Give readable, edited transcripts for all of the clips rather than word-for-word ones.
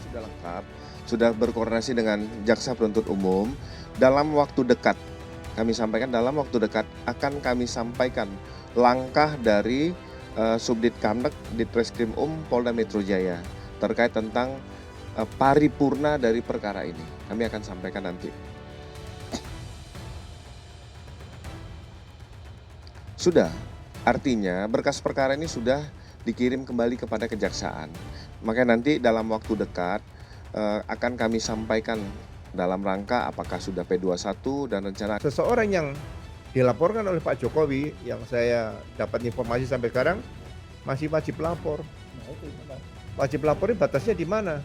sudah lengkap, sudah berkoordinasi dengan jaksa penuntut umum. Dalam waktu dekat, kami sampaikan dalam waktu dekat akan kami sampaikan langkah dari Subdit Kamnek Ditreskrim Polda Metro Jaya terkait tentang paripurna dari perkara ini. Kami akan sampaikan nanti. Sudah, artinya berkas perkara ini sudah dikirim kembali kepada kejaksaan. Makanya nanti dalam waktu dekat akan kami sampaikan dalam rangka apakah sudah P21 dan rencana. Seseorang yang dilaporkan oleh Pak Jokowi, yang saya dapat informasi sampai sekarang masih wajib lapor. Wajib lapornya batasnya di mana?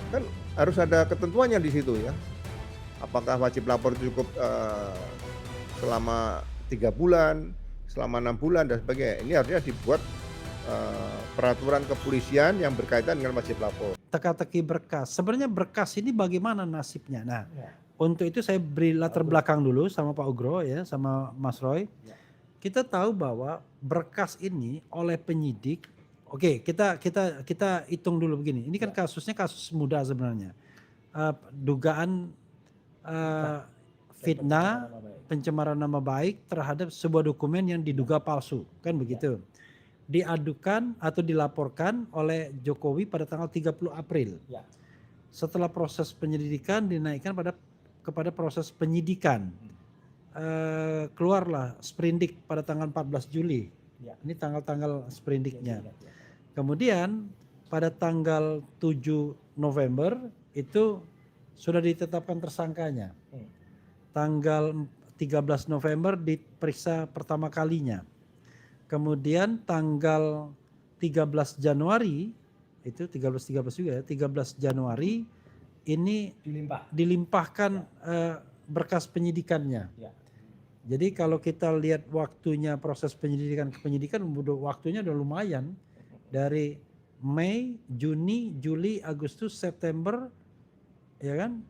Kan harus ada ketentuannya di situ ya. Apakah wajib lapor cukup selama 3 bulan, selama 6 bulan dan sebagainya. Ini harusnya dibuat peraturan kepolisian yang berkaitan dengan wajib lapor. Teka-teki berkas. Sebenarnya berkas ini bagaimana nasibnya? Nah, untuk itu saya beri latar belakang dulu sama Pak Ugro ya, sama Mas Roy. Kita tahu bahwa berkas ini oleh penyidik, oke, kita hitung dulu begini. Ini kan kasusnya kasus mudah sebenarnya. Dugaan fitnah, pencemaran nama baik terhadap sebuah dokumen yang diduga palsu, kan begitu. Diadukan atau dilaporkan oleh Jokowi pada tanggal 30 April. Setelah proses penyelidikan dinaikkan kepada proses penyidikan. Keluarlah sprindik pada tanggal 14 Juli. Ini tanggal-tanggal sprindiknya. Kemudian pada tanggal 7 November itu sudah ditetapkan tersangkanya. Tanggal 13 November diperiksa pertama kalinya. Kemudian tanggal 13 Januari, itu 13 juga ya, 13 Januari ini dilimpahkan berkas penyidikannya. Jadi kalau kita lihat waktunya proses penyidikan ke penyidikan, waktunya udah lumayan. Dari Mei, Juni, Juli, Agustus, September, ya kan,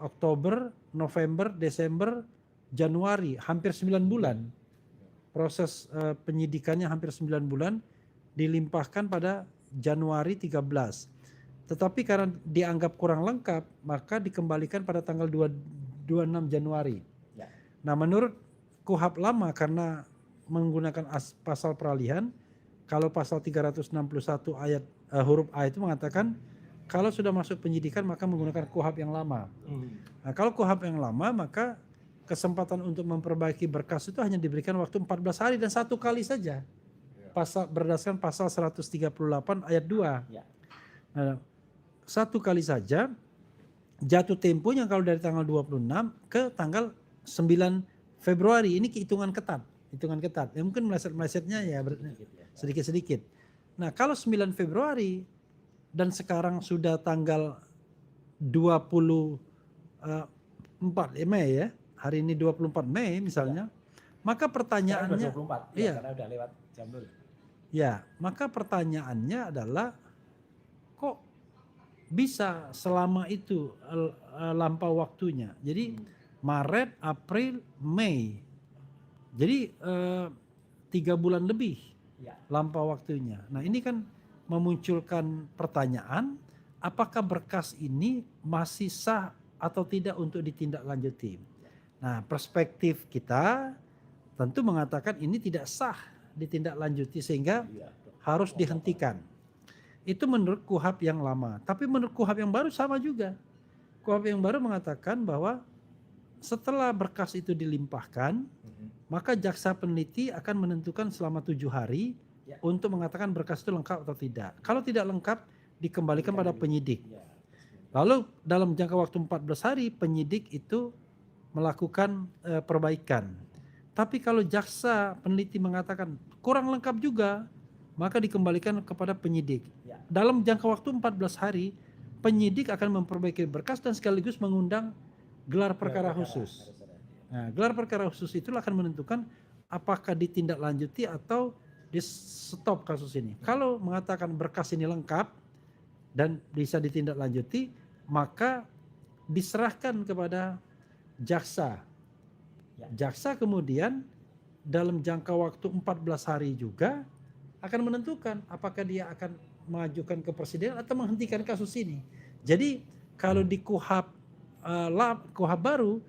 Oktober, November, Desember, Januari, hampir 9 bulan. Proses penyidikannya hampir 9 bulan, dilimpahkan pada Januari 13. Tetapi karena dianggap kurang lengkap, maka dikembalikan pada tanggal 26 Januari. Nah, menurut KUHP lama karena menggunakan pasal peralihan, kalau pasal 361 ayat huruf A itu mengatakan kalau sudah masuk penyidikan maka menggunakan KUHP yang lama. Nah, kalau KUHP yang lama maka kesempatan untuk memperbaiki berkas itu hanya diberikan waktu 14 hari dan 1 kali saja. Berdasarkan pasal 138 ayat 2. Nah, 1 kali saja, jatuh temponya kalau dari tanggal 26 ke tanggal 9 Februari. Ini hitungan ketat. Ya, mungkin meleset-melesetnya ya sedikit-sedikit. Nah, kalau 9 Februari dan sekarang sudah tanggal 24 Mei ya. Hari ini 24 Mei misalnya, maka pertanyaannya, karena udah lewat jam dulu. Ya, maka pertanyaannya adalah kok bisa selama itu lampau waktunya. Jadi Maret, April, Mei, jadi 3 bulan lebih lampau waktunya. Nah, ini kan memunculkan pertanyaan, apakah berkas ini masih sah atau tidak untuk ditindaklanjuti? Nah, perspektif kita tentu mengatakan ini tidak sah ditindaklanjuti sehingga harus dihentikan. Itu menurut KUHP yang lama. Tapi menurut KUHP yang baru sama juga. KUHP yang baru mengatakan bahwa setelah berkas itu dilimpahkan, maka jaksa peneliti akan menentukan selama 7 hari untuk mengatakan berkas itu lengkap atau tidak. Kalau tidak lengkap, dikembalikan pada penyidik. Lalu dalam jangka waktu 14 hari, penyidik itu melakukan perbaikan. Tapi kalau jaksa peneliti mengatakan kurang lengkap juga, maka dikembalikan kepada penyidik. Dalam jangka waktu 14 hari, penyidik akan memperbaiki berkas dan sekaligus mengundang gelar perkara khusus. Nah, gelar perkara khusus itulah akan menentukan apakah ditindaklanjuti atau di stop kasus ini. Kalau mengatakan berkas ini lengkap dan bisa ditindaklanjuti, maka diserahkan kepada jaksa. Jaksa kemudian dalam jangka waktu 14 hari juga akan menentukan apakah dia akan mengajukan ke presiden atau menghentikan kasus ini. Jadi kalau di KUHP baru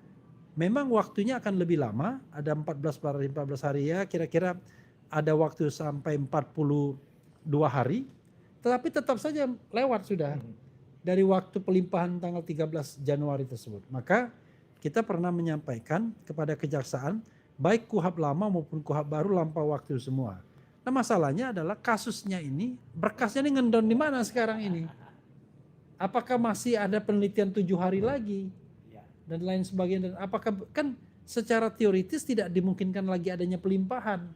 memang waktunya akan lebih lama, ada 14 hari ya, kira-kira ada waktu sampai 42 hari, tetapi tetap saja lewat sudah dari waktu pelimpahan tanggal 13 Januari tersebut. Maka kita pernah menyampaikan kepada kejaksaan, baik KUHP lama maupun KUHP baru lampau waktu semua. Nah masalahnya adalah kasusnya ini, berkasnya ini ngendon di mana sekarang ini? Apakah masih ada penelitian 7 hari lagi? Dan lain sebagainya. Dan apakah kan secara teoritis tidak dimungkinkan lagi adanya pelimpahan?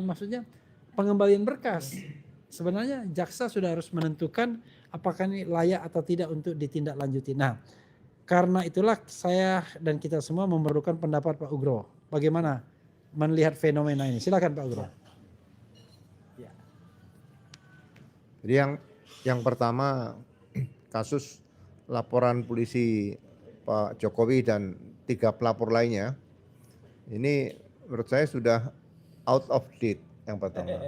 Maksudnya pengembalian berkas. Sebenarnya jaksa sudah harus menentukan apakah ini layak atau tidak untuk ditindaklanjuti. Nah, karena itulah saya dan kita semua memerlukan pendapat Pak Ugro. Bagaimana melihat fenomena ini? Silakan Pak Ugro. Jadi yang pertama kasus laporan polisi Pak Jokowi dan 3 pelapor lainnya ini menurut saya sudah out of date yang pertama.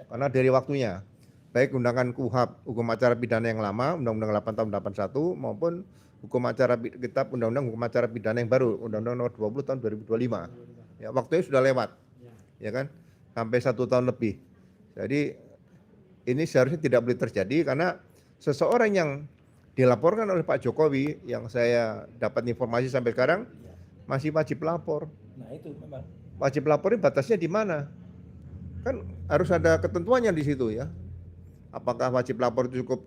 Karena dari waktunya baik undangan KUHP hukum acara pidana yang lama Undang-Undang 8 tahun 81 maupun hukum acara kitab Undang-Undang hukum acara pidana yang baru Undang-Undang nomor 20 tahun 2025. Ya, waktunya sudah lewat. Ya kan? Sampai 1 tahun lebih. Jadi ini seharusnya tidak boleh terjadi karena seseorang yang dilaporkan oleh Pak Jokowi yang saya dapat informasi sampai sekarang masih wajib lapor. Nah itu memang. Wajib lapor ini batasnya di mana? Kan harus ada ketentuannya di situ ya. Apakah wajib lapor cukup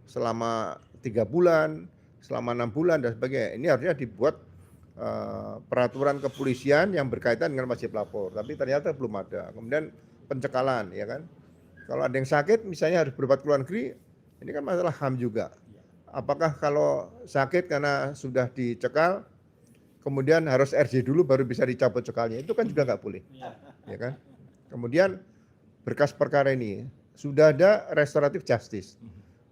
selama 3 bulan, selama 6 bulan dan sebagainya. Ini harusnya dibuat peraturan kepolisian yang berkaitan dengan wajib lapor. Tapi ternyata belum ada. Kemudian pencekalan ya kan. Kalau ada yang sakit misalnya harus berobat ke luar negeri, ini kan masalah HAM juga. Apakah kalau sakit karena sudah dicekal, kemudian harus RJ dulu baru bisa dicabut cekalnya, itu kan juga nggak boleh. Ya kan? Kemudian berkas perkara ini sudah ada restoratif justice.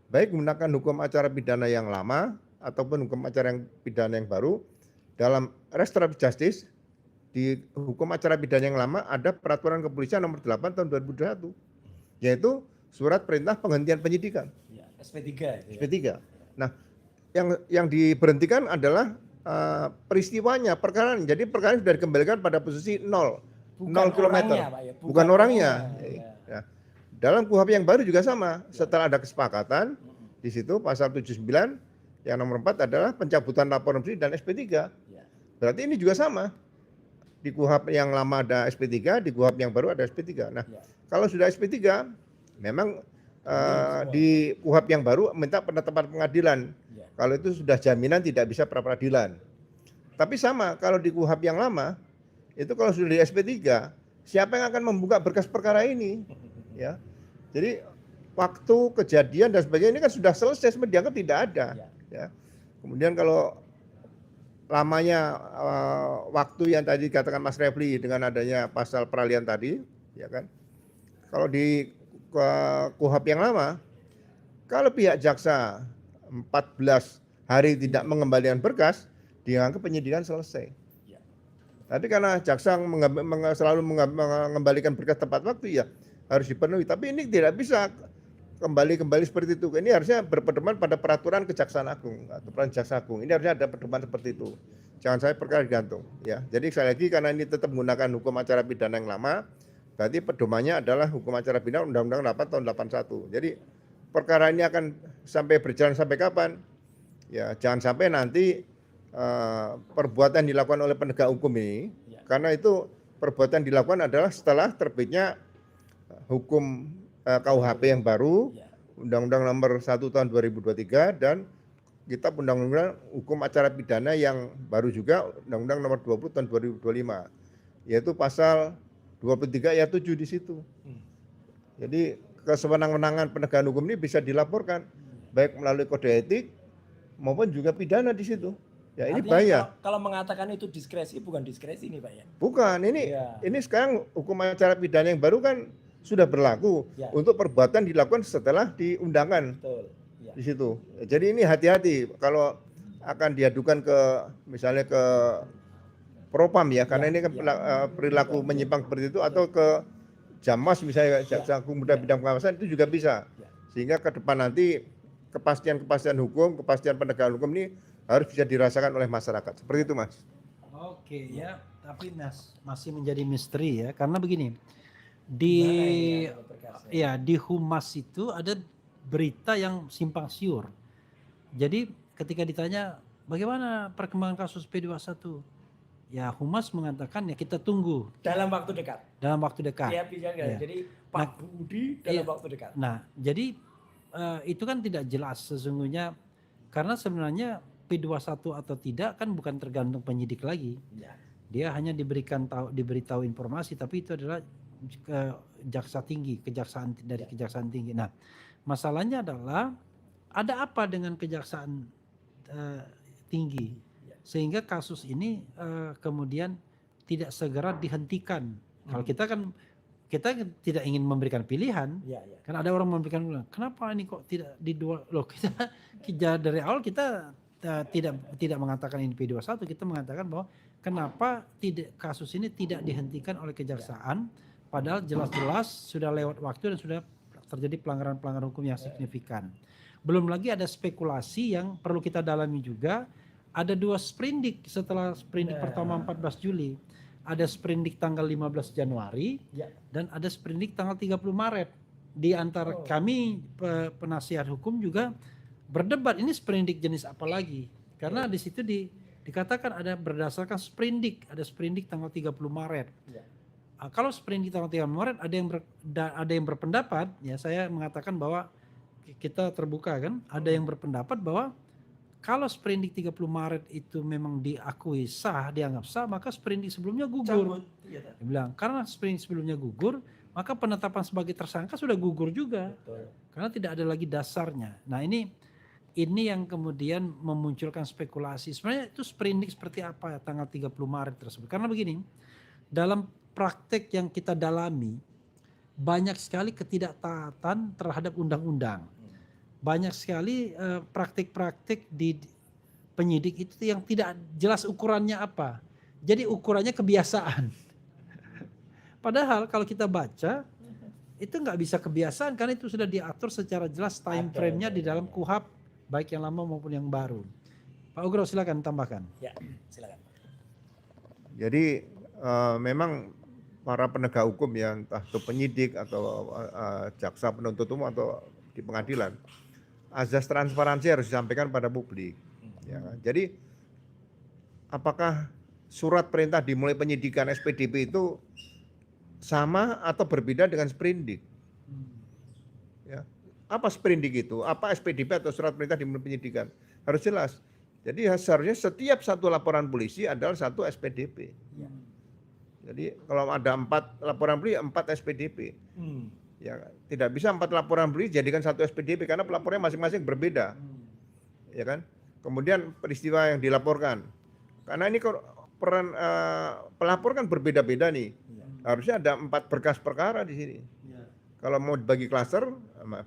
Baik menggunakan hukum acara pidana yang lama ataupun hukum acara yang pidana yang baru, dalam restoratif justice di hukum acara pidana yang lama ada peraturan kepolisian nomor 8 tahun 2021. Yaitu surat perintah penghentian penyidikan. Ya, SP3. SP3. Nah, yang diberhentikan adalah peristiwanya, perkara. Jadi perkara sudah dikembalikan pada posisi 0 kilometer. Ya. Bukan orangnya. Ya. Dalam KUHP yang baru juga sama. Setelah ada kesepakatan, di situ pasal 79 yang nomor 4 adalah pencabutan laporan polisi dan SP3. Ya. Berarti ini juga sama. Di KUHP yang lama ada SP3, di KUHP yang baru ada SP3. Nah, kalau sudah SP3, memang di KUHP yang baru minta penetapan pengadilan. Kalau itu sudah jaminan tidak bisa pra peradilan. Tapi sama, kalau di KUHP yang lama, itu kalau sudah di SP3, siapa yang akan membuka berkas perkara ini? Ya, jadi waktu kejadian dan sebagainya ini kan sudah selesai, dianggap tidak ada. Ya. Kemudian kalau lamanya waktu yang tadi dikatakan Mas Refli dengan adanya pasal peralihan tadi, ya kan? Kalau di KUHP yang lama, kalau pihak jaksa 14 hari tidak mengembalikan berkas, dianggap penyidikan selesai. Tapi karena jaksa selalu mengembalikan berkas tepat waktu, ya harus dipenuhi. Tapi ini tidak bisa kembali seperti itu. Ini harusnya berpedoman pada peraturan Kejaksaan Agung atau peraturan Jaksa Agung. Ini harusnya ada pedoman seperti itu. Jangan sampai perkara digantung. Ya, jadi sekali lagi karena ini tetap menggunakan hukum acara pidana yang lama, berarti pedomannya adalah hukum acara pidana Undang-Undang 8 tahun 81. Jadi perkara ini akan sampai berjalan sampai kapan? Ya, jangan sampai nanti perbuatan dilakukan oleh penegak hukum ini, karena itu perbuatan dilakukan adalah setelah terbitnya hukum KUHP yang baru, Undang-Undang nomor 1 tahun 2023 dan Kitab Undang-Undang Hukum Acara Pidana yang baru juga Undang-Undang nomor 20 tahun 2025, yaitu pasal 23 ayat 7 di situ. Jadi kesewenang-wenangan penegakan hukum ini bisa dilaporkan baik melalui kode etik maupun juga pidana di situ. Ya ini bahaya. Kalau mengatakan itu diskresi, bukan diskresi ini Pak ya? Bukan, ini sekarang hukum acara pidana yang baru kan sudah berlaku untuk perbuatan dilakukan setelah diundangkan. Betul. Ya. Di situ. Jadi ini hati-hati kalau akan diadukan ke misalnya ke Propam ya, karena ini kan perilaku menyimpang seperti itu, atau ke Jamas misalnya Ya. jaksa agung muda bidang pengawasan itu juga bisa. Ya. Sehingga ke depan nanti kepastian hukum, kepastian penegakan hukum ini harus bisa dirasakan oleh masyarakat. Seperti itu, Mas. Oke ya, tapi masih menjadi misteri ya, karena begini, di Gimana ini yang berkasnya? ya di humas itu ada berita yang simpang siur. Jadi ketika ditanya bagaimana perkembangan kasus P21, ya humas mengatakan ya kita tunggu Dalam waktu dekat. dalam waktu dekat. Ya, bisa nggak? Iya. Jadi Pak Budi dalam iya. waktu dekat. Nah, jadi itu kan tidak jelas sesungguhnya, karena sebenarnya P21 atau tidak kan bukan tergantung penyidik lagi. Ya. Dia hanya diberitahu informasi, tapi itu adalah jaksa tinggi, kejaksaan tinggi. Nah, masalahnya adalah ada apa dengan kejaksaan tinggi sehingga kasus ini kemudian tidak segera dihentikan. Kalau kita tidak ingin memberikan pilihan, Ya, ya. kan ada orang memberikan pilihan. Kenapa ini kok tidak loh, kita dari awal kita tidak mengatakan ini P21, kita mengatakan bahwa kenapa kasus ini tidak dihentikan oleh kejaksaan, padahal jelas-jelas sudah lewat waktu dan sudah terjadi pelanggaran hukum yang signifikan. Belum lagi ada spekulasi yang perlu kita dalami juga. Ada 2 sprindik setelah sprindik pertama 14 Juli. Ada sprindik tanggal 15 Januari Ya. dan ada sprindik tanggal 30 Maret. Di antara kami penasihat hukum juga berdebat ini sprindik jenis apa lagi. Karena di situ dikatakan ada berdasarkan sprindik, ada sprindik tanggal 30 Maret. Ya. Kalau sprindik tanggal 30 Maret ada yang berpendapat, ya saya mengatakan bahwa kita terbuka kan, ada yang berpendapat bahwa kalau sprindik 30 Maret itu memang diakui sah, dianggap sah, maka sprindik sebelumnya gugur. Cabut. Iya, tak? Dia bilang, karena sprindik sebelumnya gugur, maka penetapan sebagai tersangka sudah gugur juga. Betul. Karena tidak ada lagi dasarnya. Nah ini yang kemudian memunculkan spekulasi. Sebenarnya itu sprindik seperti apa ya tanggal 30 Maret tersebut. Karena begini, dalam praktek yang kita dalami, banyak sekali ketidaktaatan terhadap undang-undang. Banyak sekali praktik-praktik di penyidik itu yang tidak jelas ukurannya apa. Jadi ukurannya kebiasaan. Padahal kalau kita baca itu nggak bisa kebiasaan karena itu sudah diatur secara jelas time frame-nya di dalam KUHP baik yang lama maupun yang baru. Pak Ugro silakan tambahkan. Ya, silakan. Jadi memang para penegak hukum yang entah itu penyidik atau jaksa penuntut umum atau di pengadilan, azas transparansi harus disampaikan pada publik. Ya kan? Jadi apakah surat perintah dimulai penyidikan SPDP itu sama atau berbeda dengan sprindik? Ya. Apa sprindik itu? Apa SPDP atau surat perintah dimulai penyidikan? Harus jelas. Jadi seharusnya setiap satu laporan polisi adalah satu SPDP. Ya. Jadi kalau ada 4 laporan polisi, 4 SPDP. Ya, tidak bisa 4 laporan polisi jadikan satu SPDP karena pelapornya masing-masing berbeda. Ya kan? Kemudian peristiwa yang dilaporkan. Karena ini peran pelapor kan berbeda-beda nih. Harusnya ada 4 berkas perkara di sini. Kalau mau dibagi klaster,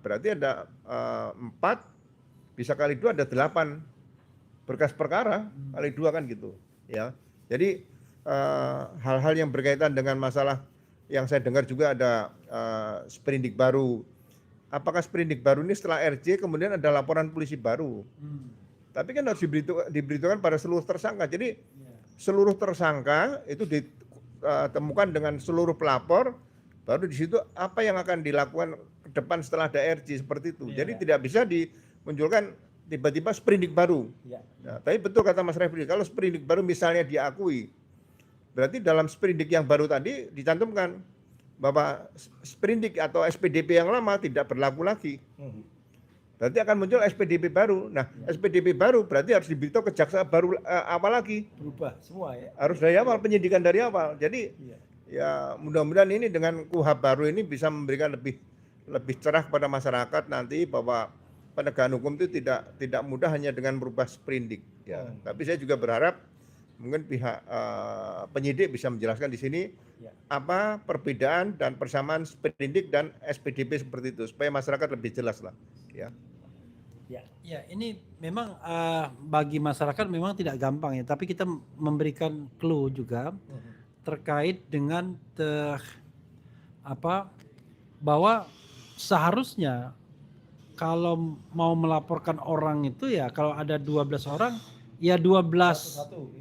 berarti ada 4 bisa kali 2 ada 8 berkas perkara kali 2 kan gitu. Ya, jadi hal-hal yang berkaitan dengan masalah yang saya dengar juga ada sprindik baru. Apakah sprindik baru ini setelah RJ kemudian ada laporan polisi baru? Tapi kan harus diberitakan pada seluruh tersangka. Jadi seluruh tersangka itu ditemukan dengan seluruh pelapor, baru di situ apa yang akan dilakukan ke depan setelah ada RJ seperti itu. Jadi tidak bisa dimunculkan tiba-tiba sprindik baru. Nah, tapi betul kata Mas Refli, kalau sprindik baru misalnya diakui, berarti dalam sprindik yang baru tadi dicantumkan bahwa sprindik atau SPDP yang lama tidak berlaku lagi. Berarti akan muncul SPDP baru. Nah, SPDP baru berarti harus diberitahu ke jaksa baru awal lagi. Berubah semua ya. Harus dari awal, penyidikan dari awal. Jadi ya mudah-mudahan ini dengan KUHP baru ini bisa memberikan lebih cerah kepada masyarakat nanti bahwa penegakan hukum itu tidak mudah hanya dengan merubah sprindik. Ya. Tapi saya juga berharap mungkin pihak penyidik bisa menjelaskan di sini apa perbedaan dan persamaan sprindik dan SPDP seperti itu supaya masyarakat lebih jelas lah. Ya. Ya, ini memang bagi masyarakat memang tidak gampang ya, tapi kita memberikan clue juga terkait dengan bahwa seharusnya kalau mau melaporkan orang itu ya kalau ada 12 orang ya 12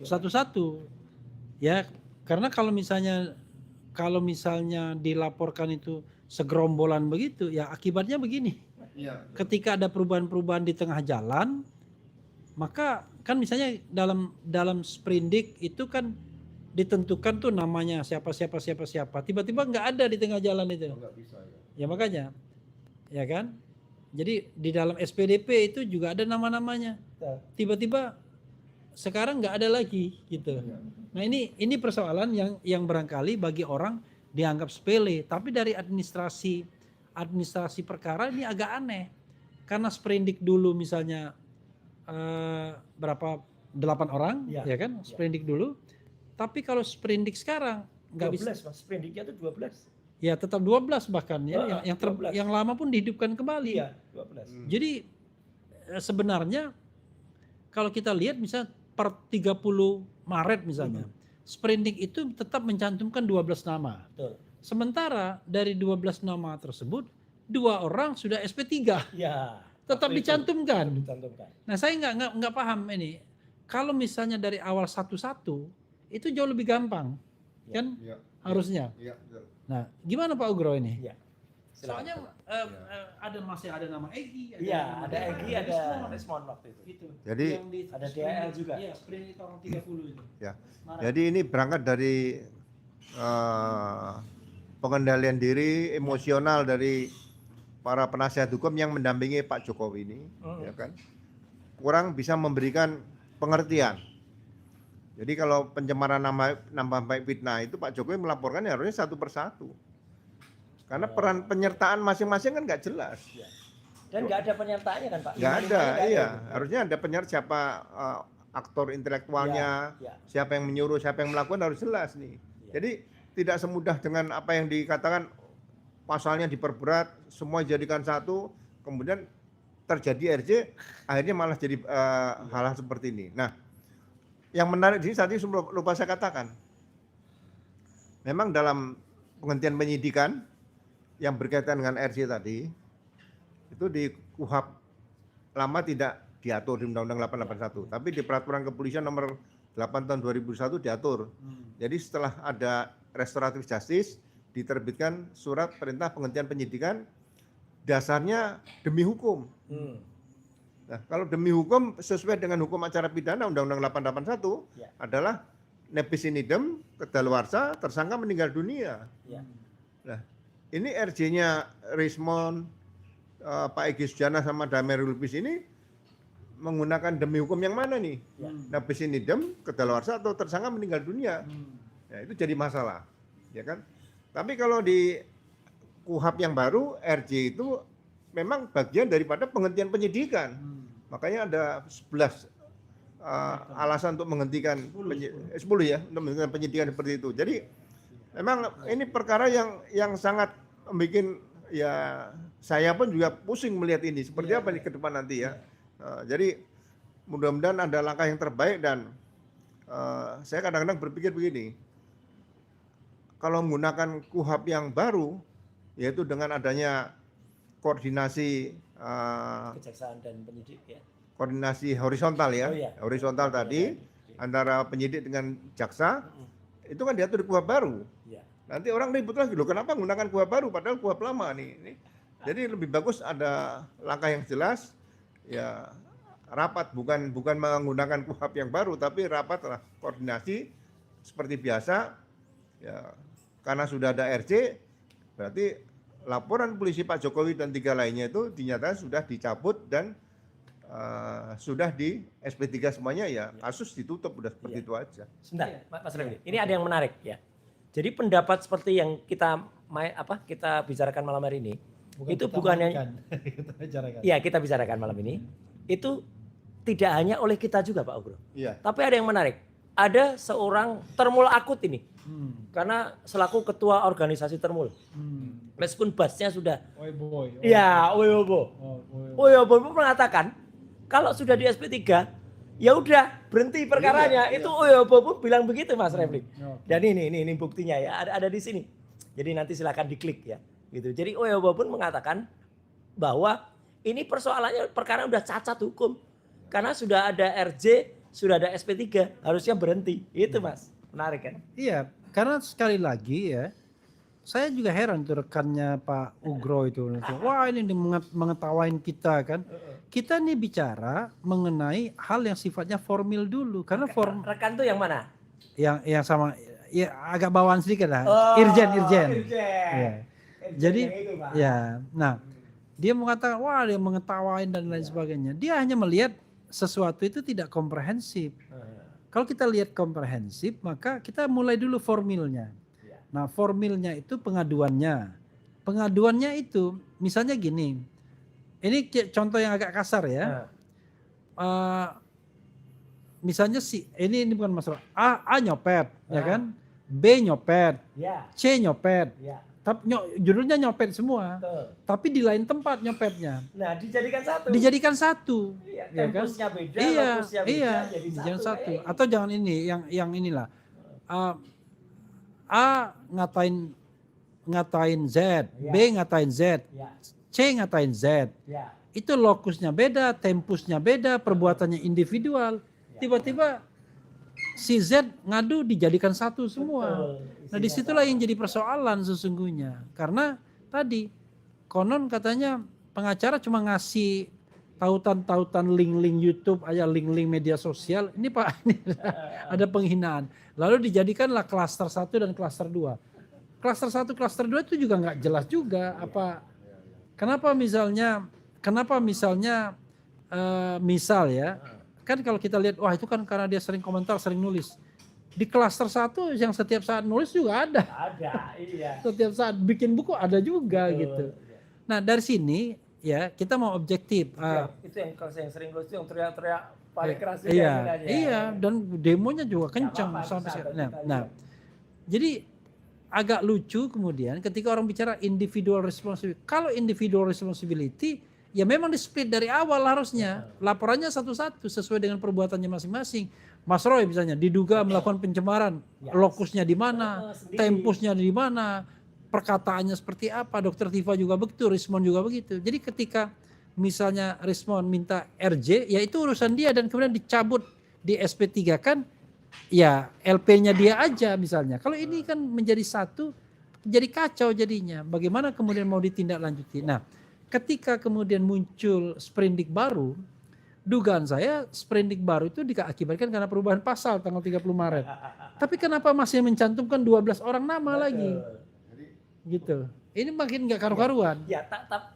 satu-satu ya, karena kalau misalnya dilaporkan itu segerombolan begitu ya akibatnya begini. Iya. Ketika ada perubahan-perubahan di tengah jalan, maka kan misalnya dalam sprindik itu kan ditentukan tuh namanya siapa. Tiba-tiba nggak ada di tengah jalan itu. Nggak bisa ya. Ya makanya, ya kan? Jadi di dalam SPDP itu juga ada nama-namanya. Tiba-tiba sekarang nggak ada lagi gitu. Nah ini persoalan yang barangkali bagi orang dianggap sepele, tapi dari administrasi perkara ini agak aneh. Karena sprindik dulu misalnya berapa 8 orang, ya kan? Sprindik dulu. Tapi kalau sprindik sekarang nggak bisa. 12 Mas, sprindiknya itu 12. Ya tetap 12 bahkan ya, yang lama pun dihidupkan kembali. Iya, 12. Jadi sebenarnya kalau kita lihat misalnya per 30 Maret misalnya, sprindik itu tetap mencantumkan 12 nama. Betul. Sementara dari 12 nama tersebut 2 orang sudah SP3. Ya. Tetap dicantumkan. Dicantumkan. Nah, saya nggak paham ini. Kalau misalnya dari awal satu-satu itu jauh lebih gampang. Kan? Iya. Harusnya. Iya, betul. Nah, gimana Pak Ugro ini? Iya. Soalnya masih ada nama Egy, Iya, ada Egy, ada Resmon waktu itu. Itu. Jadi Yang ada DL juga. Iya, sprint orang 30 itu. ya. Maret. Jadi ini berangkat dari pengendalian diri emosional dari para penasihat hukum yang mendampingi Pak Jokowi ini, ya kan, kurang bisa memberikan pengertian. Jadi kalau pencemaran nama baik fitnah itu Pak Jokowi melaporkan ya harusnya satu persatu, karena peran penyertaan masing-masing kan nggak jelas. Dan nggak ada penyertaannya kan Pak? Nggak ada, Lima-limanya iya. ada. Harusnya ada penyerta siapa aktor intelektualnya, Ya. siapa yang menyuruh, siapa yang melakukan harus jelas nih. Jadi tidak semudah dengan apa yang dikatakan pasalnya diperberat, semua dijadikan satu, kemudian terjadi RJ, akhirnya malah jadi hal-hal seperti ini. Nah, yang menarik di sini tadi lupa saya katakan, memang dalam penghentian penyidikan yang berkaitan dengan RJ tadi, itu di KUHP lama tidak diatur di Undang-Undang 881, tapi di Peraturan Kepolisian Nomor 8 Tahun 2001 diatur. Jadi setelah ada restoratif justice, diterbitkan surat perintah penghentian penyidikan, dasarnya demi hukum. Nah, kalau demi hukum sesuai dengan hukum acara pidana Undang-Undang 881 adalah nebis in idem, kedaluarsa, tersangka meninggal dunia. Nah, ini RJ-nya Rismon, Pak Egy Sujana sama Damir Lubis ini menggunakan demi hukum yang mana nih? Nebis in idem, kedaluarsa atau tersangka meninggal dunia? Ya, itu jadi masalah, ya kan? Tapi kalau di KUHP yang baru, RJ itu memang bagian daripada penghentian penyidikan. Makanya ada 11 alasan untuk menghentikan 10 ya, untuk menghentikan penyidikan seperti itu. Jadi memang ini perkara yang sangat membuat ya saya pun juga pusing melihat ini seperti apa nih ke depan nanti ya. Jadi mudah-mudahan ada langkah yang terbaik dan saya kadang-kadang berpikir begini. Kalau menggunakan KUHP yang baru, yaitu dengan adanya koordinasi Kejaksaan dan penyidik ya. koordinasi horizontal ya, horizontal tadi antara penyidik dengan jaksa, itu kan diatur di KUHP baru. Nanti orang ribut lagi, loh kenapa menggunakan KUHP baru padahal KUHP lama nih. Jadi lebih bagus ada langkah yang jelas, ya rapat bukan menggunakan KUHP yang baru, tapi rapat lah koordinasi seperti biasa, ya karena sudah ada RJ, berarti laporan polisi Pak Jokowi dan 3 lainnya itu dinyatakan sudah dicabut dan sudah di SP3 semuanya ya kasus ditutup udah seperti itu aja. Sebentar, Mas Refli. Ini ada yang menarik ya. Jadi pendapat seperti yang kita bicarakan malam hari ini, itu bukannya iya kita bicarakan malam ini, itu tidak hanya oleh kita juga Pak Ugro. Iya. Tapi ada yang menarik. Ada seorang Termul Akut ini. Karena selaku ketua organisasi Termul. Meskipun basnya sudah iya, Oyobo mengatakan kalau sudah di SP3 ya udah berhenti perkaranya. Itu Oyobo pun bilang begitu Mas Refli. Dan ini buktinya ya ada di sini. Jadi nanti silakan diklik ya. Gitu. Jadi Oyobo pun mengatakan bahwa ini persoalannya perkara udah cacat hukum. Karena sudah ada RJ, sudah ada SP3, harusnya berhenti. Itu Mas, menarik kan? Iya, karena sekali lagi ya, saya juga heran tuh rekannya Pak Ugro itu. Wah ini mengetawain kita kan. Kita nih bicara mengenai hal yang sifatnya formil dulu. Karena Rekan tuh yang mana? Yang sama, ya agak bawaan sedikit lah. Oh, Irjen. Ya. Jadi ya, nah dia mengatakan wah dia mengetawain dan lain sebagainya. Dia hanya melihat sesuatu itu tidak komprehensif. Kalau kita lihat komprehensif, maka kita mulai dulu formilnya. Nah formilnya itu pengaduannya. Pengaduannya itu misalnya gini. Ini contoh yang agak kasar ya. Misalnya ini bukan masalah. A nyopet, ya kan? B nyopet, C nyopet. Tapi judulnya nyopet semua. Tapi di lain tempat nyopetnya. Nah dijadikan satu. Iya, ya kan? tempusnya beda, Iya, lokusnya beda, jadi jangan satu. satu. Atau jangan ini, yang inilah. A ngatain Z, B ngatain Z, C ngatain Z. Itu lokusnya beda, tempusnya beda, perbuatannya individual. Tiba-tiba si Z ngadu dijadikan satu semua. Nah disitulah yang jadi persoalan sesungguhnya. Karena tadi konon katanya pengacara cuma ngasih tautan-tautan link-link YouTube, aja link-link media sosial. Ini Pak, ini ada penghinaan. Lalu dijadikanlah klaster 1 dan klaster 2. Klaster 1, klaster 2 itu juga nggak jelas juga apa. Kenapa misalnya misal ya, kan kalau kita lihat wah itu kan karena dia sering komentar, sering nulis. Di klaster 1 yang setiap saat nulis juga ada. Ada, iya. Setiap saat bikin buku ada juga gitu. Nah dari sini ya kita mau objektif. Itu yang sering nulis itu yang teriak-teriak paling keras. Iya, dan demonya juga kencang sampai sekarang. Nah, jadi agak lucu kemudian ketika orang bicara individual responsibility. Kalau individual responsibility ya memang di-split dari awal harusnya. Laporannya satu-satu sesuai dengan perbuatannya masing-masing. Mas Roy misalnya diduga melakukan pencemaran, lokusnya di mana, tempusnya di mana, perkataannya seperti apa, Dokter Tifa juga begitu, Rismon juga begitu. Jadi ketika misalnya Rismon minta RJ, ya itu urusan dia dan kemudian dicabut di SP3 kan, ya LP-nya dia aja misalnya. Kalau ini kan menjadi satu, jadi kacau jadinya. Bagaimana kemudian mau ditindaklanjuti? Nah, ketika kemudian muncul sprindik baru, dugaan saya sprindik baru itu diakibatkan karena perubahan pasal tanggal 30 Maret. Tapi kenapa masih mencantumkan 12 orang nama lagi? Gitu. Ini makin nggak karu-karuan. Ya,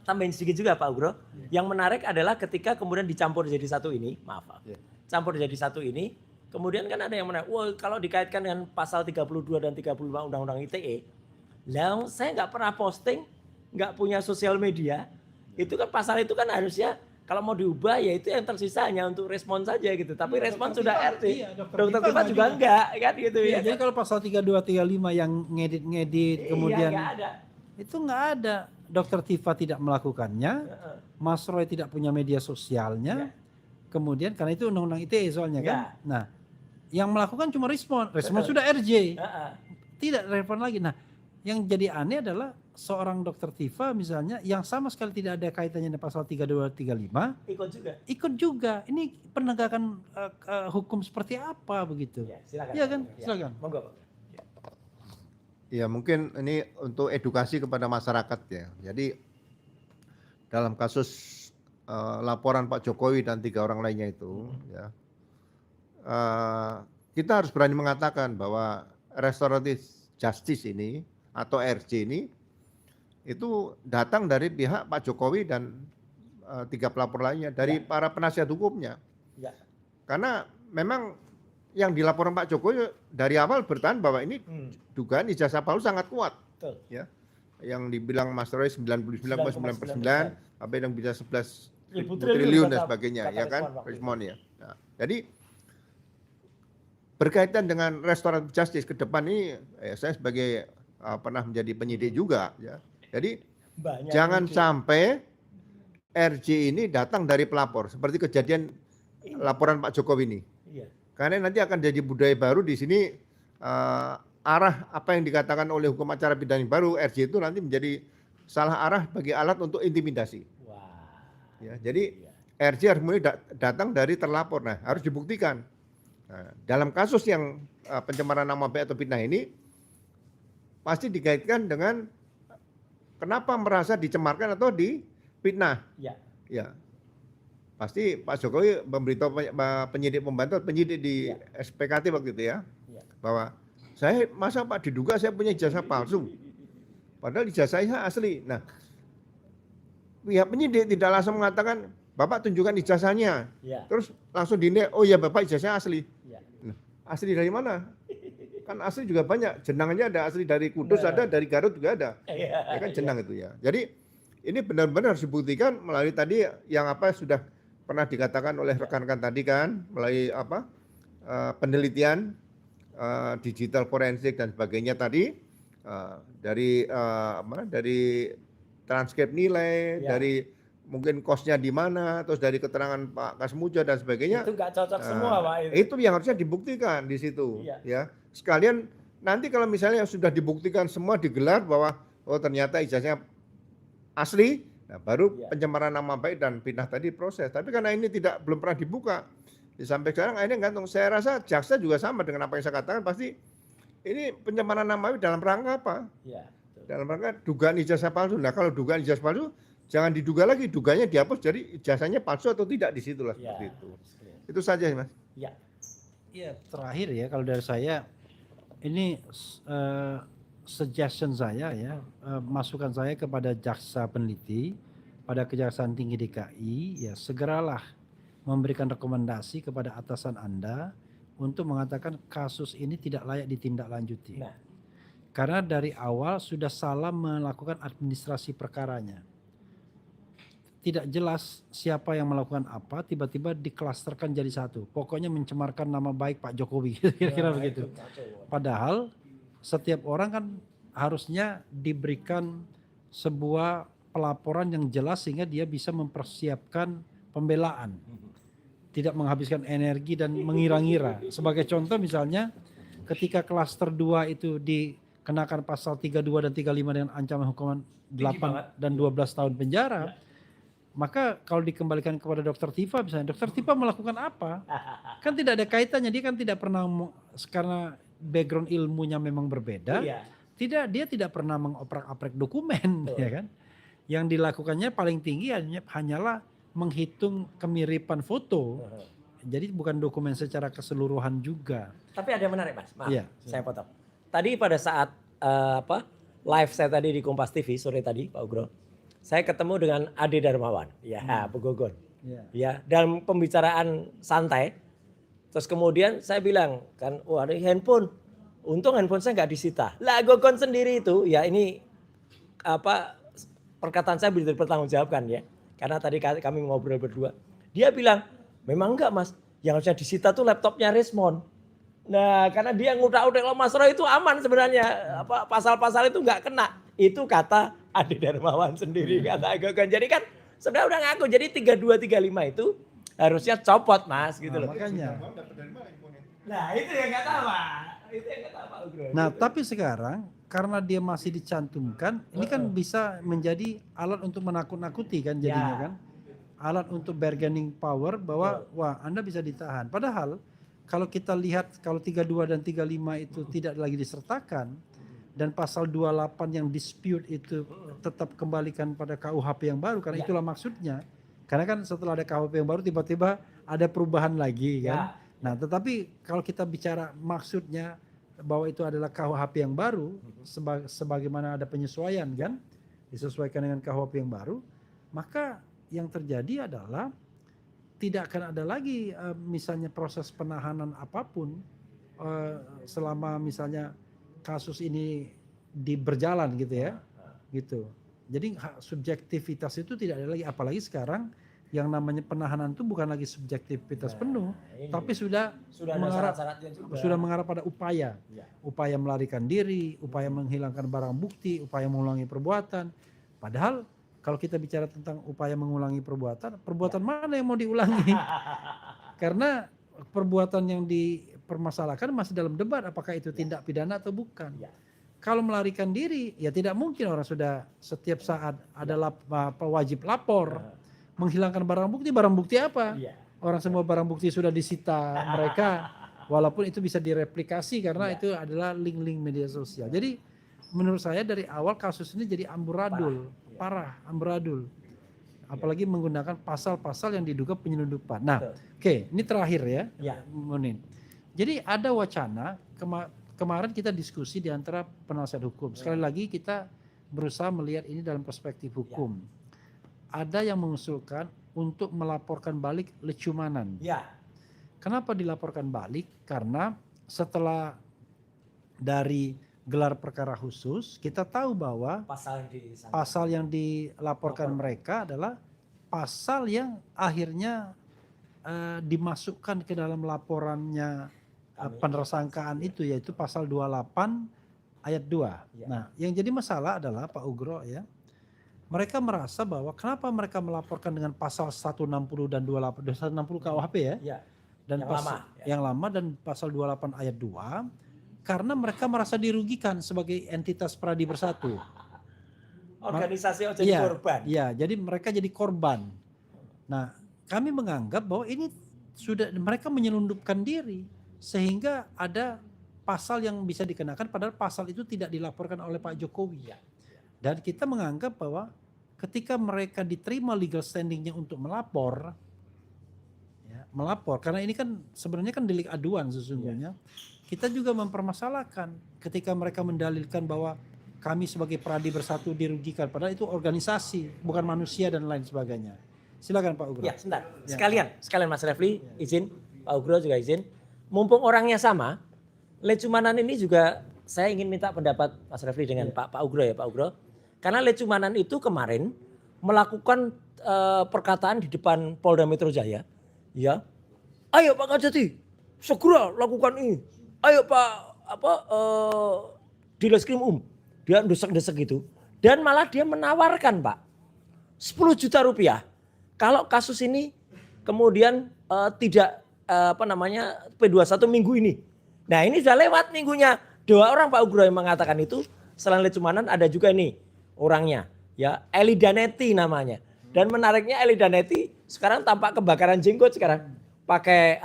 tambahin sedikit juga Pak Ugro. Yang menarik adalah ketika kemudian dicampur jadi satu ini, maaf. Campur jadi satu ini, kemudian kan ada yang menarik, wah kalau dikaitkan dengan pasal 32 dan 35 Undang-Undang ITE, lah saya nggak pernah posting, nggak punya sosial media, itu kan pasal itu kan harusnya kalau mau diubah ya itu yang tersisa hanya untuk respon saja gitu. Tapi respon sudah RT. Dokter Tifa juga enggak kan gitu ya. Jadi kalau pasal 32 35 yang ngedit kemudian enggak ada. Itu enggak ada. Dokter Tifa tidak melakukannya. Mas Roy tidak punya media sosialnya. Kemudian karena itu undang-undang ITE soalnya kan. Nah, yang melakukan cuma respon. Respon sudah RJ. Tidak relevan lagi. Nah, yang jadi aneh adalah seorang Dokter Tifa misalnya yang sama sekali tidak ada kaitannya dengan pasal 32 35 ikut juga. Ini penegakan hukum seperti apa begitu? Ya, silakan. Iya kan? Silakan. Monggo, Pak. Ya mungkin ini untuk edukasi kepada masyarakat ya. Jadi dalam kasus laporan Pak Jokowi dan 3 orang lainnya itu ya, kita harus berani mengatakan bahwa restoratif justice ini atau RJ ini itu datang dari pihak Pak Jokowi dan 3 pelapor lainnya, dari para penasihat hukumnya. Karena memang yang dilaporkan Pak Jokowi dari awal bertahan bahwa ini dugaan ijazah palsu sangat kuat. Ya. Yang dibilang Mas Roy 99,9%, apa yang bisa 11 triliun dan sebagainya, ya kan? Rismon ya. Nah, jadi berkaitan dengan restoratif justice ke depan ini, saya sebagai pernah menjadi penyidik juga, ya. Jadi jangan sampai RJ ini datang dari pelapor seperti kejadian laporan Pak Jokowi ini. Karena nanti akan jadi budaya baru di sini arah apa yang dikatakan oleh hukum acara pidana yang baru, RJ itu nanti menjadi salah arah bagi alat untuk intimidasi. Wah. Ya, jadi Iya. RJ harus mulai datang dari terlapor. Nah, harus dibuktikan. Nah, dalam kasus yang pencemaran nama baik atau fitnah ini pasti dikaitkan dengan kenapa merasa dicemarkan atau difitnah. Ya. Ya. Pasti Pak Jokowi memberitahu penyidik di SPKT waktu itu ya, bahwa saya masa Pak diduga saya punya ijazah palsu, padahal ijazah saya asli. Nah, pihak penyidik tidak langsung mengatakan Bapak tunjukkan ijazahnya, terus langsung dinilai, oh ya Bapak ijazahnya asli. Nah, asli dari mana? Kan asli juga banyak, jenangnya ada asli dari Kudus, ada dari Garut juga ada, ya kan jenang itu ya. Jadi ini benar-benar harus dibuktikan melalui tadi yang apa sudah pernah dikatakan oleh rekan-rekan tadi kan, melalui apa penelitian digital forensik dan sebagainya tadi, dari transkrip nilai, dari mungkin kosnya di mana, terus dari keterangan Pak Kasmuja dan sebagainya. Itu nggak cocok semua Pak. Itu yang harusnya dibuktikan di situ, ya. Sekalian nanti kalau misalnya sudah dibuktikan semua digelar bahwa oh ternyata ijazahnya asli. Nah, baru pencemaran nama baik dan fitnah tadi proses. Tapi karena ini belum pernah dibuka, sampai sekarang akhirnya gantung. Saya rasa jaksa juga sama dengan apa yang saya katakan, pasti ini pencemaran nama baik dalam rangka apa? Dalam rangka dugaan ijazah palsu. Nah, kalau dugaan ijazah palsu, jangan diduga lagi, duganya dihapus, jadi ijazahnya palsu atau tidak, disitulah seperti itu. Itu saja Mas. Iya, terakhir ya kalau dari saya, ini suggestion saya ya, masukan saya kepada jaksa peneliti pada Kejaksaan Tinggi DKI, ya segeralah memberikan rekomendasi kepada atasan Anda untuk mengatakan kasus ini tidak layak ditindaklanjuti. Karena dari awal sudah salah melakukan administrasi perkaranya. Tidak jelas siapa yang melakukan apa, tiba-tiba diklasterkan jadi satu. Pokoknya mencemarkan nama baik Pak Jokowi, kira-kira begitu. Padahal setiap orang kan harusnya diberikan sebuah pelaporan yang jelas sehingga dia bisa mempersiapkan pembelaan. Tidak menghabiskan energi dan mengira-ngira. Sebagai contoh misalnya ketika klaster 2 itu dikenakan pasal 32 dan 35 dengan ancaman hukuman 8 dan 12 tahun penjara, maka kalau dikembalikan kepada Dr. Tifa misalnya, Dr. Tifa melakukan apa? Kan tidak ada kaitannya, dia kan tidak pernah, karena background ilmunya memang berbeda, dia tidak pernah mengoprak-aprik dokumen, ya kan? Yang dilakukannya paling tinggi hanyalah menghitung kemiripan foto, jadi bukan dokumen secara keseluruhan juga. Tapi ada yang menarik Mas, maaf saya potong. Tadi pada saat live saya tadi di Kompas TV sore tadi Pak Ugro, saya ketemu dengan Ade Darmawan, Pegogon. Ya, dalam pembicaraan santai. Terus kemudian saya bilang kan, wah ada handphone. Untung handphone saya nggak disita. Lah Gogon sendiri itu, ya ini perkataan saya bisa dipertanggungjawabkan ya. Karena tadi kami ngobrol berdua. Dia bilang, memang enggak Mas, yang harusnya disita tuh laptopnya Rismon. Nah, karena dia ngutak-utak kalau Mas Roy itu aman sebenarnya, pasal-pasal itu nggak kena. Itu kata Ade Darmawan sendiri, kata Gogon. Jadi kan sebenarnya udah ngaku, jadi 3235 itu harusnya copot Mas gitu loh. Makanya. Nah itu yang nggak tahu Pak. Itu yang nggak tahu Pak Ugro. Nah tapi sekarang karena dia masih dicantumkan, ini kan bisa menjadi alat untuk menakut-nakuti kan jadinya kan. Alat untuk bargaining power bahwa wah Anda bisa ditahan. Padahal kalau kita lihat kalau 32 dan 35 itu tidak lagi disertakan dan pasal 28 yang dispute itu tetap kembalikan pada KUHP yang baru karena itulah maksudnya. Karena kan setelah ada KUHP yang baru tiba-tiba ada perubahan lagi kan. Nah tetapi kalau kita bicara maksudnya bahwa itu adalah KUHP yang baru sebagaimana ada penyesuaian kan, disesuaikan dengan KUHP yang baru, maka yang terjadi adalah tidak akan ada lagi misalnya proses penahanan apapun selama misalnya kasus ini berjalan gitu ya, gitu. Jadi subjektivitas itu tidak ada lagi, apalagi sekarang yang namanya penahanan itu bukan lagi subjektivitas penuh, tapi sudah mengarah pada upaya, upaya melarikan diri, upaya menghilangkan barang bukti, upaya mengulangi perbuatan. Padahal kalau kita bicara tentang upaya mengulangi perbuatan mana yang mau diulangi? Karena perbuatan yang dipermasalahkan masih dalam debat apakah itu tindak pidana atau bukan. Ya. Kalau melarikan diri, ya tidak mungkin orang sudah setiap saat adalah wajib lapor. Menghilangkan barang bukti apa? Iya. Orang semua barang bukti sudah disita mereka, walaupun itu bisa direplikasi karena itu adalah link-link media sosial. Jadi menurut saya dari awal kasus ini jadi amburadul, parah amburadul. Apalagi menggunakan pasal-pasal yang diduga penyelundupan. Nah, oke, ini terakhir ya, Munin. Jadi ada wacana kemarin kita diskusi di antara penasihat hukum. Sekali lagi kita berusaha melihat ini dalam perspektif hukum. Ada yang mengusulkan untuk melaporkan balik Lecumanan. Ya. Kenapa dilaporkan balik? Karena setelah dari gelar perkara khusus, kita tahu bahwa pasal yang dilaporkan mereka adalah pasal yang akhirnya dimasukkan ke dalam laporannya penersangkaan itu, yaitu pasal 28 ayat 2. Nah, yang jadi masalah adalah Pak Ugro ya, mereka merasa bahwa kenapa mereka melaporkan dengan pasal 160 dan 28, 160 KUHP ya, dan yang lama dan pasal 28 ayat 2, karena mereka merasa dirugikan sebagai entitas Pradi Bersatu. Organisasi jadi korban. Iya, jadi mereka jadi korban. Nah, kami menganggap bahwa ini sudah mereka menyelundupkan diri sehingga ada pasal yang bisa dikenakan padahal pasal itu tidak dilaporkan oleh Pak Jokowi. Dan kita menganggap bahwa ketika mereka diterima legal standingnya untuk melapor, karena ini kan sebenarnya kan delik aduan sesungguhnya, kita juga mempermasalahkan ketika mereka mendalilkan bahwa kami sebagai Pradi Bersatu dirugikan, padahal itu organisasi, bukan manusia dan lain sebagainya. Silakan Pak Ugro. Ya, sebentar. Sekalian Mas Refli, izin, Pak Ugro juga izin. Mumpung orangnya sama, Lecumanan ini juga saya ingin minta pendapat Mas Refli dengan Pak Ugro ya, Pak Ugro. Karena Lecumanan itu kemarin melakukan perkataan di depan Polda Metro Jaya, ya, ayo Pak Kajati, segera lakukan ini. Ayo Pak di Reskrim dia desek-desek gitu. Dan malah dia menawarkan Pak 10 juta rupiah kalau kasus ini kemudian tidak P21 minggu ini. Nah ini sudah lewat minggunya. 2 orang Pak Ugro yang mengatakan itu. Selain Lecumanan ada juga nih orangnya, ya, Eli Danetti namanya. Dan menariknya Eli Danetti sekarang tampak kebakaran jenggot sekarang. Pakai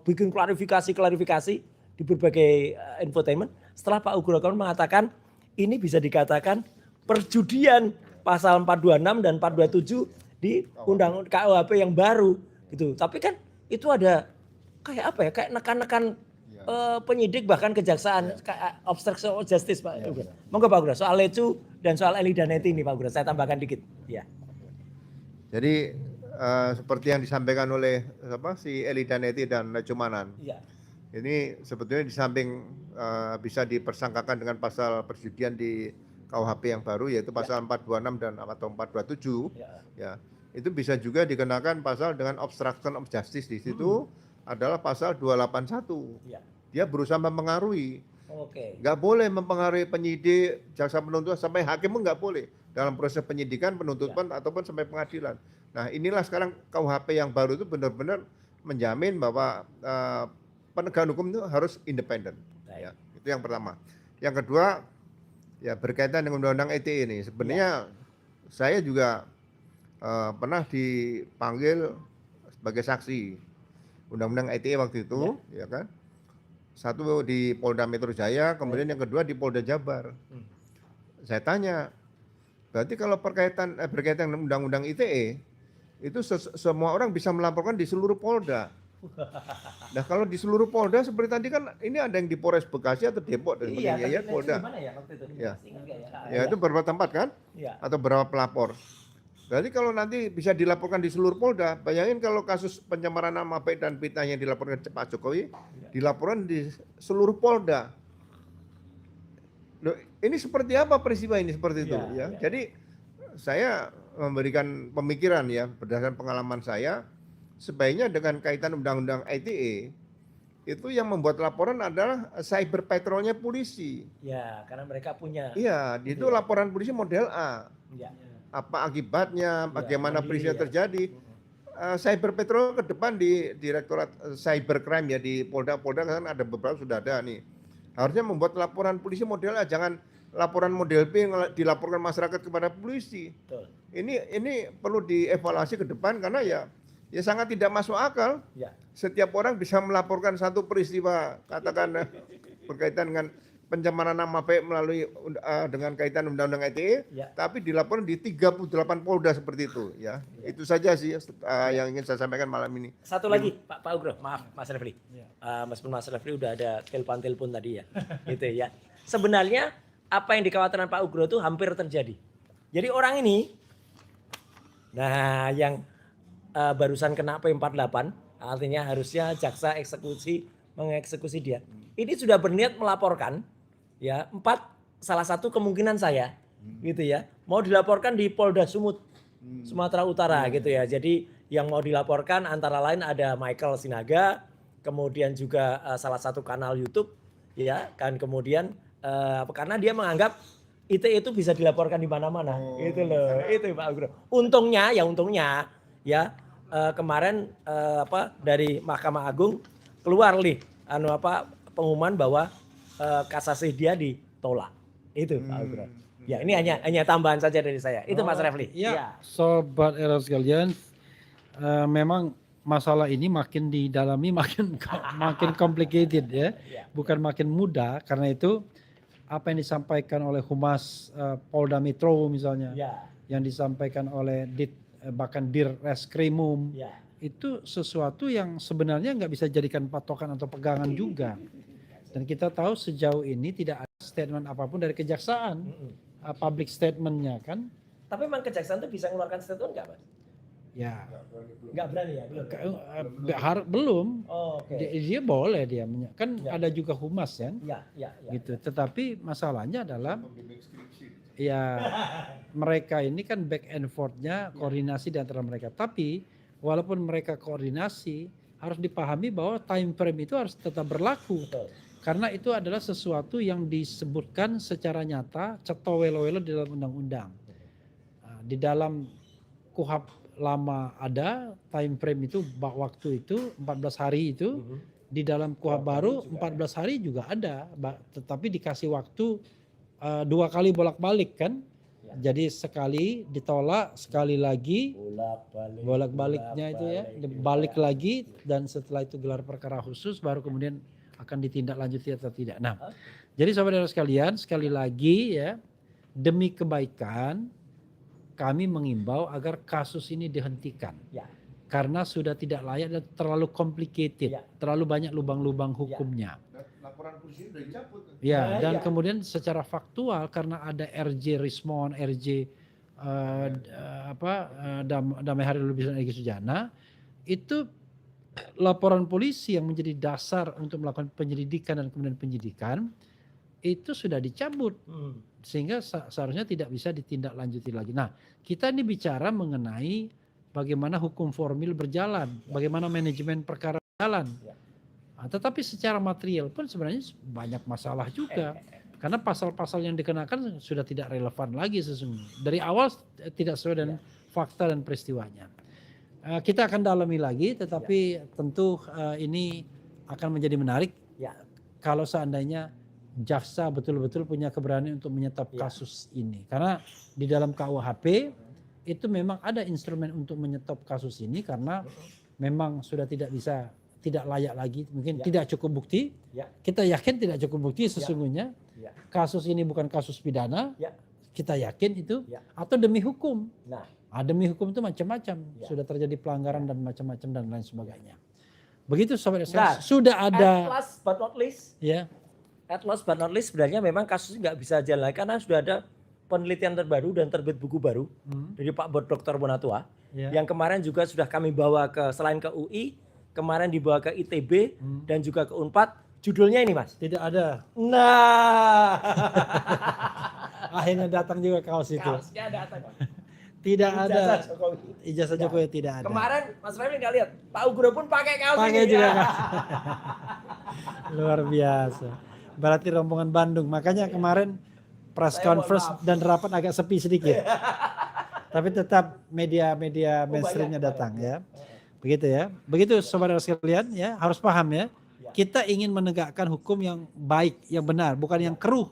bikin klarifikasi di berbagai infotainment. Setelah Pak Ugro mengatakan ini bisa dikatakan perjudian pasal 426 dan 427 di undang KUHP yang baru gitu. Tapi kan itu ada kayak nekan-nekan penyidik bahkan kejaksaan, obstruction of justice Pak. Monggo Pak Ugro, soal Lecu dan soal Eli Danetti ini Pak Ugro, saya tambahkan dikit. Ya. Jadi seperti yang disampaikan oleh si Eli Danetti dan Lecumanan. Ya. Ini sebetulnya di samping bisa dipersangkakan dengan pasal perjudian di KUHP yang baru yaitu pasal 426 dan atau 427. Ya. Itu bisa juga dikenakan pasal dengan obstruction of justice. Di situ adalah pasal 281. Dia berusaha mempengaruhi. Nggak boleh mempengaruhi penyidik, jaksa penuntut sampai hakim pun nggak boleh dalam proses penyidikan, penuntutan ataupun sampai pengadilan. Nah inilah sekarang KUHP yang baru itu benar-benar menjamin bahwa penegakan hukum itu harus independen. Ya, itu yang pertama. Yang kedua, ya berkaitan dengan Undang-Undang ITE ini. Sebenarnya saya juga pernah dipanggil sebagai saksi Undang-Undang ITE waktu itu, ya kan? Satu di Polda Metro Jaya, kemudian yang kedua di Polda Jabar. Saya tanya, berarti kalau berkaitan dengan Undang-Undang ITE, itu semua orang bisa melaporkan di seluruh Polda. Nah kalau di seluruh Polda seperti tadi kan ini ada yang di Polres Bekasi atau Depok dan sebagainya ya Polda. Ya itu beberapa tempat kan? Atau beberapa pelapor. Berarti kalau nanti bisa dilaporkan di seluruh Polda, bayangin kalau kasus pencemaran nama baik dan fitnah yang dilaporkan ke Pak Jokowi, dilaporkan di seluruh Polda. Loh, ini seperti apa peristiwa ini seperti itu ya? Jadi saya memberikan pemikiran ya berdasarkan pengalaman saya. Sebaiknya dengan kaitan Undang-Undang ITE itu yang membuat laporan adalah cyber patrolnya polisi. Ya, karena mereka punya. Iya, itu laporan polisi model A. Apa akibatnya, bagaimana peristiwa terjadi. Cyber Patrol ke depan di Direktorat Cybercrime ya di Polda-Polda kan ada beberapa sudah ada nih. Harusnya membuat laporan polisi modelnya jangan laporan model B yang dilaporkan masyarakat kepada polisi. Betul. Ini perlu dievaluasi ke depan karena ya sangat tidak masuk akal. Ya. Setiap orang bisa melaporkan satu peristiwa katakan berkaitan dengan pencemaran nama baik melalui dengan kaitan undang-undang ITE, Ya. tapi dilaporkan di 38 Polda seperti itu ya. Itu saja sih yang ingin saya sampaikan malam ini. Satu lagi Pak Ugro, maaf Mas Refli. Meskipun Mas Refli udah ada telepon tadi ya. Gitu ya. Sebenarnya apa yang dikhawatirkan Pak Ugro itu hampir terjadi. Jadi orang ini nah yang barusan kena P48 artinya harusnya jaksa eksekusi mengeksekusi dia. Ini sudah berniat melaporkan ya salah satu kemungkinan saya gitu ya mau dilaporkan di Polda Sumut Sumatera Utara gitu ya. Jadi yang mau dilaporkan antara lain ada Michael Sinaga, kemudian juga salah satu kanal YouTube ya kan, kemudian karena dia menganggap ITE itu bisa dilaporkan di mana-mana gitu loh. Itu Pak Ugro. Untungnya ya kemarin dari Mahkamah Agung keluar nih pengumuman bahwa kasasi dia ditolak. Itu Pak Ugro. Ya ini hanya tambahan saja dari saya. Itu Mas Refli. Ya, sobat era sekalian, memang masalah ini makin didalami makin complicated ya. Bukan makin mudah, karena itu apa yang disampaikan oleh Humas Polda Metro misalnya, yang disampaikan oleh bahkan Dir Reskrimum, itu sesuatu yang sebenarnya nggak bisa jadikan patokan atau pegangan juga. Dan kita tahu sejauh ini tidak ada statement apapun dari kejaksaan, public statementnya kan. Tapi memang kejaksaan itu bisa mengeluarkan statement nggak, Mas? Ya, nggak berani ya, belum. Oh, okay. Dia boleh dia kan ada juga humas kan. Ya. Gitu. Tetapi masalahnya adalah ya mereka ini kan back and forth-nya koordinasi di antara mereka. Tapi walaupun mereka koordinasi harus dipahami bahwa time frame itu harus tetap berlaku. Betul. Karena itu adalah sesuatu yang disebutkan secara nyata cetowelo-welo di dalam undang-undang. Di dalam KUHP lama ada time frame itu waktu itu 14 hari itu. Di dalam KUHP baru 14 hari juga ada, tetapi dikasih waktu 2 kali bolak-balik kan. Jadi sekali ditolak, sekali lagi bolak-baliknya itu ya, balik lagi, dan setelah itu gelar perkara khusus baru kemudian akan ditindaklanjuti atau tidak. Nah, jadi saudara sekalian, sekali lagi ya, demi kebaikan kami mengimbau agar kasus ini dihentikan. Karena sudah tidak layak dan terlalu complicated, terlalu banyak lubang-lubang hukumnya. Laporan polisi sudah dicabut. Ya, dan kemudian secara faktual karena ada RJ Rismon, RJ Damai Hari Lubisan Egy Sujana, itu laporan polisi yang menjadi dasar untuk melakukan penyelidikan dan kemudian penyidikan itu sudah dicabut, sehingga seharusnya tidak bisa ditindaklanjuti lagi. Nah, kita ini bicara mengenai bagaimana hukum formil berjalan, bagaimana manajemen perkara berjalan. Nah, tetapi secara material pun sebenarnya banyak masalah juga, karena pasal-pasal yang dikenakan sudah tidak relevan lagi sesungguhnya. Dari awal tidak sesuai dengan fakta dan peristiwanya. Kita akan dalami lagi, tetapi tentu ini akan menjadi menarik kalau seandainya jaksa betul-betul punya keberanian untuk menyetop kasus ini. Karena di dalam KUHP itu memang ada instrumen untuk menyetop kasus ini karena memang sudah tidak layak lagi, mungkin tidak cukup bukti. Kita yakin tidak cukup bukti sesungguhnya. Kasus ini bukan kasus pidana. Kita yakin itu atau demi hukum. Demi hukum itu macam-macam, sudah terjadi pelanggaran dan macam-macam dan lain sebagainya. Begitu sobat saya, sudah ada. At last but not least, at last but not least sebenarnya memang kasus nggak bisa jalan karena sudah ada penelitian terbaru dan terbit buku baru dari Pak Dr. Bonatua, yang kemarin juga sudah kami bawa selain ke UI, kemarin dibawa ke ITB dan juga ke Unpad. Judulnya ini, Mas? Tidak ada. Nah, akhirnya datang juga kaos itu. Kaosnya datang. Tidak ada. Ijazah Jokowi tidak ada. Kemarin Mas Refli nggak lihat, Pak Ugro pun pakai kaos pakai ini. Juga kaos. Luar biasa. Berarti rombongan Bandung. Makanya kemarin press conference dan rapat agak sepi sedikit. Tapi tetap media mainstreamnya datang ya. Begitu ya. Begitu saudara sekalian ya, harus paham ya. Kita ingin menegakkan hukum yang baik, yang benar, bukan yang keruh.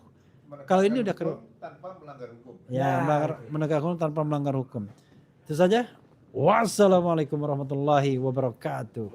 Kalau ini udah keruh. Tanpa melanggar hukum. Ya, menegakkan hukum tanpa melanggar hukum. Itu saja. Wassalamualaikum warahmatullahi wabarakatuh.